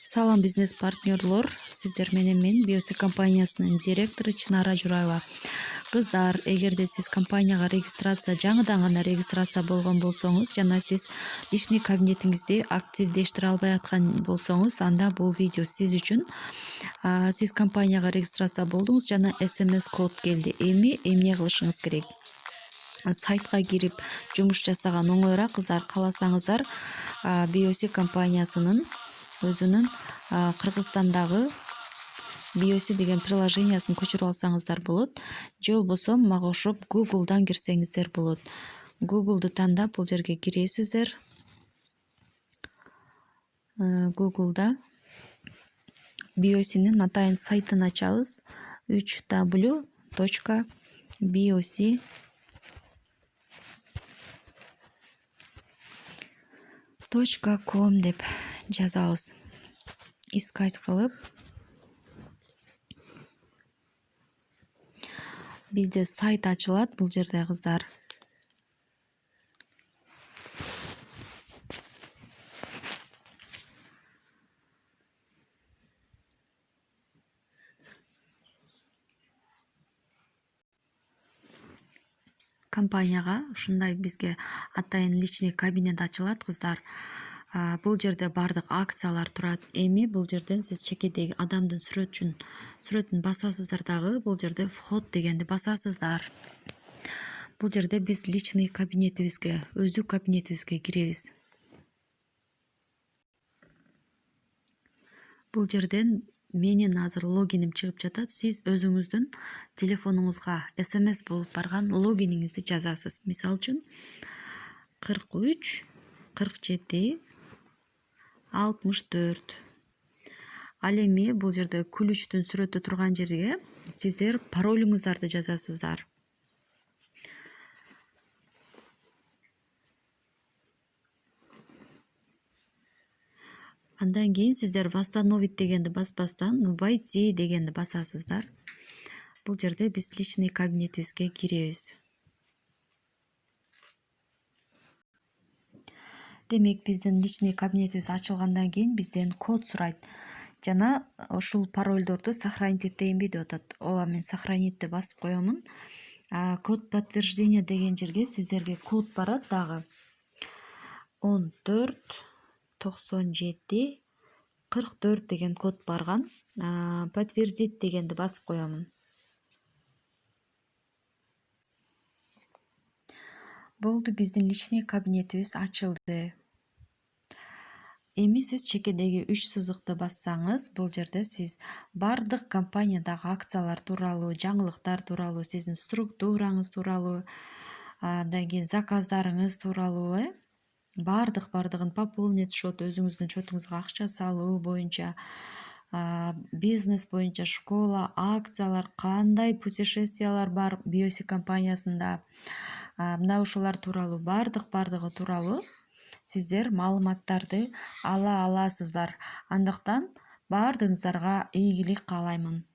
Салам бизнес партнерлор, сиздер менен мен Биоси компаниясынын директору Чынара Жураева. Кыздар, эгерде сиз компанияга жаңыдан гана регистрация болгон болсоңуз жана сиз личный кабинетиңизди активдештире албай аткан болсоңуз, анда бул видео сиз үчүн. Сиз компанияга регистрация болдуңуз жана SMS код келди. Эмне кылышыңыз керек? Сайтка кирип жумуш жасаган оңоюраак, кыздар, кааласаңыздар Биоси компаниясынын өзүнүн Кыргызстандагы Биоси деген приложениясын көчүрүп алсаңыздар болот. Же болбосо мага окшоп Google'дан кирсеңиздер болот. Google'ду тандап бул жерге киресиздер. Google'да Биосинин атайын сайтын ачабыз. www.biosi.com деп жазабыз. Искать кылып бизде сайт ачылат бул жерде, кыздар. Компанияга ушундай бизге атайын личный кабинет ачылат, кыздар. Бул жерде бардык акциялар турат. Эми бул жерден сиз чекедеги адамдын сүрөтүн басасыздар дагы, бул жерде вход дегенди басасыздар. Бул жерде биз личный кабинетибизге, өздүк кабинетибизге киребиз. Бул жерден менин азыр логиним чыгып жатат. Сиз өзүңүздүн телефонуңузга SMS болуп барган логиниңизди жазасыз. Мисалы үчүн 43 47 64. Ал эми бул жерде күлүчтүн сүрөтү турган жерге сиздер паролуңуздарды жазасыздар. Андан кийин сиздер восстановить дегенди баспастан войти дегенди басасыздар. Бул жерде биз личный кабинетибизге киребиз. Демек, биздин личный кабинетибиз ачылгандан кийин бизден код сурайт. Жана ушул паролдорду сохранить этейинби деп атат. Ооба, мен сохранить деп басып коемун. Код подтверждения деген жерге сиздерге код барат дагы. 14 97 44 деген код барган. Подтвердить дегенди басып коемун. Болду, биздин личный кабинетибиз ачылды. Эми сиз чекедеги 3 сызыкты бассаңыз, бул жерде сиз бардык компаниядагы акциялар тууралуу, жаңылыктар тууралуу, сиздин структураңыз тууралуу, андан кийин заказдарыңыз тууралуу, бардыгын пополнить счет, өзүңүздүн счетуңузга акча салуу боюнча, бизнес боюнча, школа, акциялар, кандай путешествиялар бар Биоси компаниясында, мына ушулар тууралуу бардыгы тууралуу сиздер маалыматтарды ала аласыздар. Андыктан бардыгыңыздарга ийгилик каалаймын.